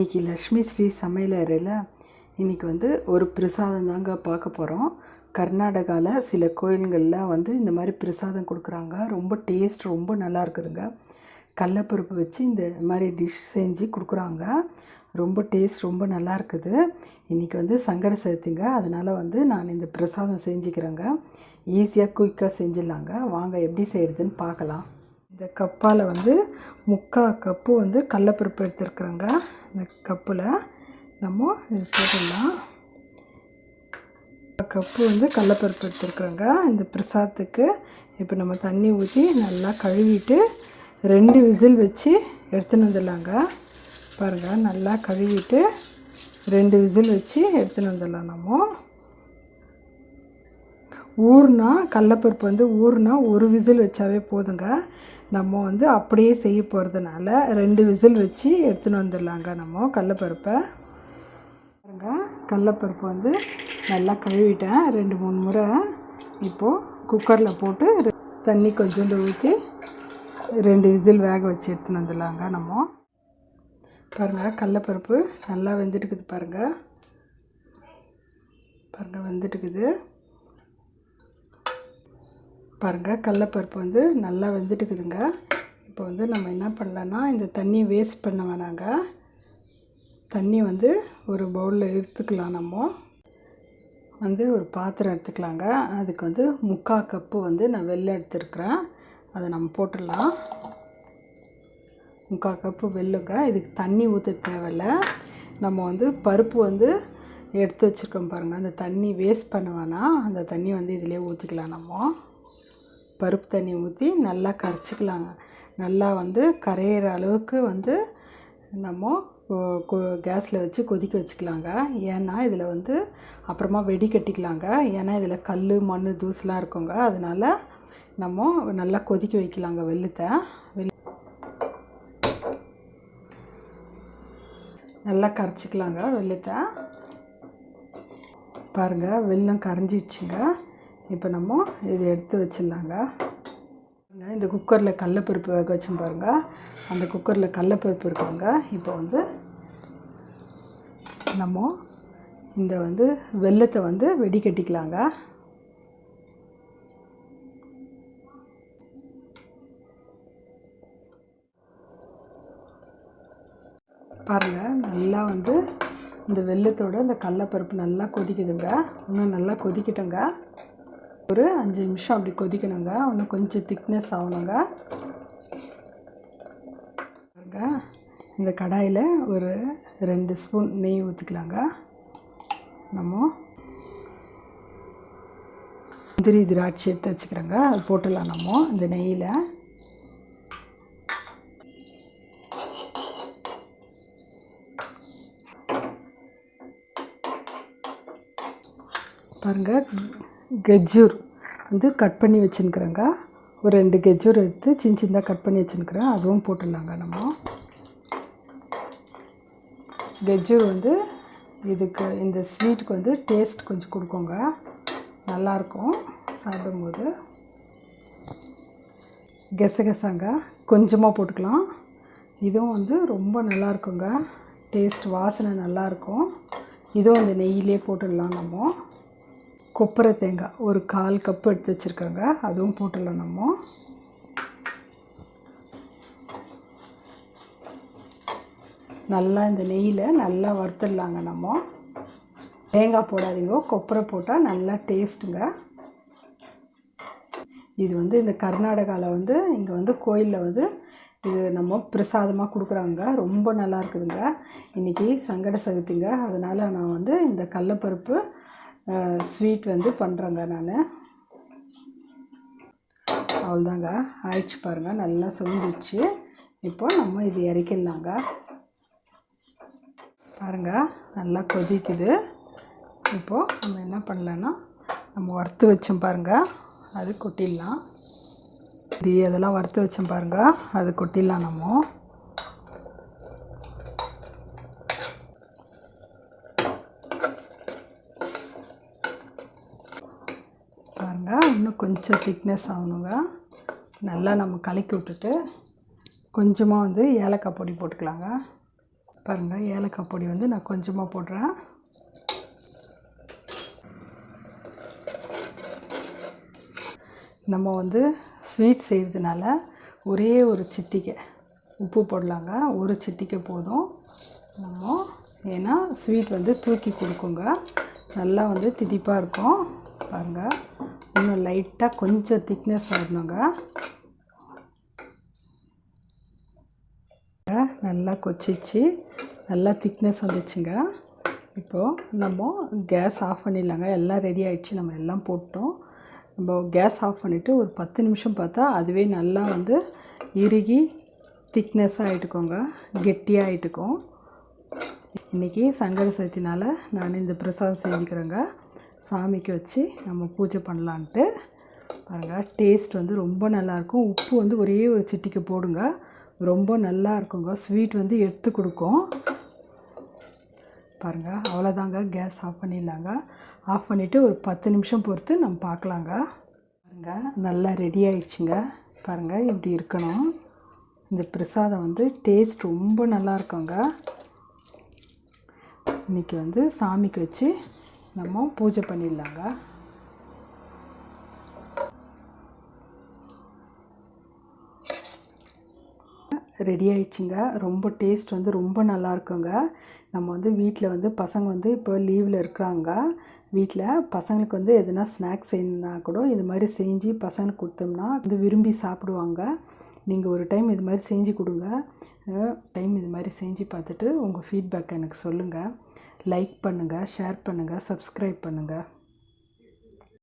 இன்றைக்கி லக்ஷ்மி ஸ்ரீ சமையலறையில் இன்றைக்கி ஒரு பிரசாதம் தாங்க பார்க்க போகிறோம். கர்நாடகாவில் சில கோயில்களில் இந்த மாதிரி பிரசாதம் கொடுக்குறாங்க. ரொம்ப டேஸ்ட் ரொம்ப நல்லா இருக்குதுங்க. கடலப்பருப்பு வச்சு இந்த மாதிரி டிஷ் செஞ்சு கொடுக்குறாங்க. ரொம்ப டேஸ்ட் ரொம்ப நல்லா இருக்குது. இன்றைக்கி சங்கட சதுர்த்திங்க. அதனால் நான் இந்த பிரசாதம் செஞ்சுக்கிறேங்க. ஈஸியாக குயிக்காக செஞ்சிடலாங்க. வாங்க எப்படி செய்கிறதுன்னு பார்க்கலாம். இந்த கப்பால் 3/4 கப்பு கடலப்பருப்பு எடுத்துருக்குறேங்க. இந்த கப்பில் நம்ம இது போட்டுடலாம். கப்பு கடலப்பருப்பு எடுத்துருக்குறேங்க இந்த பிரசாதத்துக்கு. இப்போ நம்ம தண்ணி ஊற்றி நல்லா கழுவிட்டு 2 விசில் வச்சு எடுத்துன்னு வந்துடலாங்க. பாருங்கள், நல்லா கழுவிட்டு 2 விசில் வச்சு எடுத்துன்னு வந்துடலாம். நம்ம ஊறுனா கடலப்பருப்பு ஊறுனா 1 விசில் வச்சாவே போதுங்க. நம்ம அப்படியே செய்ய போகிறதுனால 2 விசில் வச்சு எடுத்துன்னு வந்துடலாங்க. நம்ம கடலப்பருப்பை பாருங்க, கடலப்பருப்பு நல்லா கழுவிட்டேன் 2-3 முறை. இப்போது குக்கரில் போட்டு தண்ணி கொஞ்சோண்டு ஊற்றி 2 விசில் வேக வச்சு எடுத்துன்னு வந்துடலாங்க. நம்ம பாருங்கள், கடலப்பருப்பு நல்லா வெந்துட்டுக்குது. பாருங்கள் வெந்துட்டுக்குது. பாருங்கள், கடலப்பருப்பு நல்லா வெந்துட்டுக்குதுங்க. இப்போ நம்ம என்ன பண்ணலான்னா, இந்த தண்ணி வேஸ்ட் பண்ண வேணாங்க. தண்ணி ஒரு பவுலில் எடுத்துக்கலாம். நம்ம ஒரு பாத்திரம் எடுத்துக்கலாங்க. அதுக்கு 3/4 கப்பு நான் வெல்லம் எடுத்துருக்குறேன். அதை நம்ம போட்டுடலாம். 3/4 கப்பு வெல்லுங்க. இதுக்கு தண்ணி ஊற்ற தேவையில்லை. நம்ம பருப்பு எடுத்து வச்சுருக்கோம் பாருங்கள். அந்த தண்ணி வேஸ்ட் பண்ண வேணாம். அந்த தண்ணி இதிலே ஊற்றிக்கலாம். நம்ம பருப்பு தண்ணி ஊற்றி நல்லா கரைச்சிக்கலாங்க. நல்லா கரையிற அளவுக்கு நம்ம கேஸில் வச்சு கொதிக்க வச்சுக்கலாங்க. ஏன்னா இதில் அப்புறமா வெடி கட்டிக்கலாங்க. ஏன்னா இதில் கல் மண் தூசுலாம் இருக்குங்க. அதனால் நம்ம நல்லா கொதிக்க வைக்கலாங்க. வெல்லத்தை நல்லா கரைச்சிக்கலாங்க. வெல்லத்தை பாருங்கள், வெல்லம் கரைஞ்சிடுச்சுங்க. இப்போ நம்ம இதை எடுத்து வச்சிடலாங்க. இந்த குக்கரில் கடலப்பருப்பு வேக வச்சு பாருங்கள். அந்த குக்கரில் கடலப்பருப்பு இருக்குங்க. இப்போ நம்ம இந்த வெல்லத்தை வெடி கட்டிக்கலாங்க. பாருங்கள், நல்லா இந்த வெல்லத்தோட இந்த கடலப்பருப்பு நல்லா கொதிக்குதுங்க. இன்னும் நல்லா கொதிக்கிட்டோங்க. ஒரு 5 நிமிஷம் அப்படி கொதிக்கணுங்க. இன்னும் கொஞ்சம் திக்னஸ் ஆகணுங்க. இந்த கடாயில் ஒரு 2 ஸ்பூன் நெய் ஊற்றிக்கலாங்க. நம்ம முந்திரி திராட்சை எடுத்து வச்சுக்கிறோங்க. அது போட்டுடலாம். நம்ம இந்த நெய்யில் பாருங்கள், கெஜ்ஜூர் கட் பண்ணி வச்சுருக்குறேங்க. ஒரு 2 கெஜ்ஜூர் எடுத்து சின்னதாக கட் பண்ணி வச்சுருக்குறேன். அதுவும் போட்டுடலாங்க. நம்ம கெஜ்ஜூர் இதுக்கு இந்த ஸ்வீட்டுக்கு டேஸ்ட் கொஞ்சம் கொடுக்குங்க. நல்லாயிருக்கும் சாப்பிடும்போது. கெசகசாங்க கொஞ்சமாக போட்டுக்கலாம். இதுவும் ரொம்ப நல்லாயிருக்குங்க. டேஸ்ட் வாசனை நல்லாயிருக்கும். இதுவும் இந்த நெய்யிலே போட்டுடலாம். நம்ம கொப்பரை தேங்காய் ஒரு 1/4 கப்பு எடுத்து வச்சுருக்கோங்க. அதுவும் போட்டுடலாம். நம்ம நல்லா இந்த நெய்யில் நல்லா வறுத்துடலாங்க. நம்ம தேங்காய் போடாதீங்க, கொப்பரை போட்டால் நல்லா டேஸ்ட்டுங்க. இது இந்த கர்நாடகாவில் இங்கே கோயிலில் இது நம்ம பிரசாதமாக கொடுக்குறாங்க. ரொம்ப நல்லா இருக்குதுங்க. இன்றைக்கி சங்கட சதுர்த்திங்க. அதனால் நான் இந்த கடலப்பருப்பு ஸ்வீட் பண்ணுறேங்க. நான் அவ்வளோதாங்க. ஆயிடுச்சு பாருங்கள், நல்லா செஞ்சிடுச்சு. இப்போ நம்ம இது இறக்கிடலாங்க. பாருங்கள், நல்லா கொதிக்குது. இப்போது நம்ம என்ன பண்ணலான்னா, நம்ம வறுத்து வச்சோம் பாருங்கள், அது கொட்டிடலாம். இது அதெல்லாம் வறுத்து வச்சோம் பாருங்கள், அது கொட்டிடலாம். நம்ம பாருங்கள், இன்னும் கொஞ்சம் திக்னஸ் ஆகணுங்க. நல்லா நம்ம கலக்கி விட்டுட்டு கொஞ்சமாக ஏலக்காய் பொடி போட்டுக்கலாங்க. பாருங்கள், ஏலக்காய் பொடி வந்து நான் கொஞ்சமாக போடுறேன். நம்ம வந்து ஸ்வீட் செய்கிறதுனால ஒரே ஒரு சிட்டிகை உப்பு போடலாங்க. ஒரு சிட்டிகை போதும். நம்ம ஏன்னா ஸ்வீட் வந்து தூக்கி கொடுக்குங்க, நல்லா வந்து திதிப்பாக இருக்கும். பாருங்கள், இன்னும் லைட்டாக கொஞ்சம் திக்னஸ் வரணுங்க. நல்லா கொச்சிச்சு, நல்லா திக்னஸ் வந்துச்சுங்க. இப்போது நம்ம கேஸ் ஆஃப் பண்ணிடலாங்க. எல்லாம் ரெடி ஆகிடுச்சு, நம்ம எல்லாம் போட்டோம். நம்ம கேஸ் ஆஃப் பண்ணிவிட்டு ஒரு 10 நிமிஷம் பார்த்தா அதுவே நல்லா வந்து இறுகி திக்னஸாக ஆகிட்டுக்கோங்க, கெட்டியாக ஆகிட்டுக்கும். இன்றைக்கி சங்கட சதுர்த்தினால் நான் இந்த பிரசாதம் செஞ்சுக்கிறேங்க. சாமிக்கு வச்சு நம்ம பூஜை பண்ணலான்ட்டு. பாருங்கள், டேஸ்ட் வந்து ரொம்ப நல்லாயிருக்கும். உப்பு வந்து ஒரே ஒரு சிட்டிக்கு போடுங்க, ரொம்ப நல்லா இருக்குங்க. ஸ்வீட் வந்து எடுத்து கொடுக்கும். பாருங்கள், அவ்வளோதாங்க. கேஸ் ஆஃப் பண்ணிடலாங்க. ஆஃப் பண்ணிவிட்டு ஒரு 10 நிமிஷம் பொறுத்து நம்ம பார்க்கலாங்க. பாருங்கள், நல்லா ரெடி ஆகிடுச்சுங்க. பாருங்கள், இப்படி இருக்கணும். இந்த பிரசாதம் வந்து டேஸ்ட் ரொம்ப நல்லா இருக்குங்க. இன்றைக்கி வந்து சாமிக்கு வச்சு நம்ம பூஜை பண்ணிடலாங்க. ரெடி ஆகிடுச்சிங்க. ரொம்ப டேஸ்ட் வந்து ரொம்ப நல்லா இருக்குங்க. நம்ம வந்து வீட்டில் வந்து பசங்க வந்து இப்போ லீவில் இருக்கிறாங்க. வீட்டில் பசங்களுக்கு வந்து எதுனா ஸ்நாக்ஸ் செய்யணுன்னா கூட இது மாதிரி செஞ்சு பசங்களுக்கு கொடுத்தோம்னா வந்து விரும்பி சாப்பிடுவாங்க. நீங்கள் ஒரு டைம் இது மாதிரி செஞ்சு கொடுங்க. இது மாதிரி செஞ்சு பார்த்துட்டு உங்கள் ஃபீட்பேக் எனக்கு சொல்லுங்கள். லைக் பண்ணுங்கள், ஷேர் பண்ணுங்கள், சப்ஸ்கிரைப் பண்ணுங்கள்.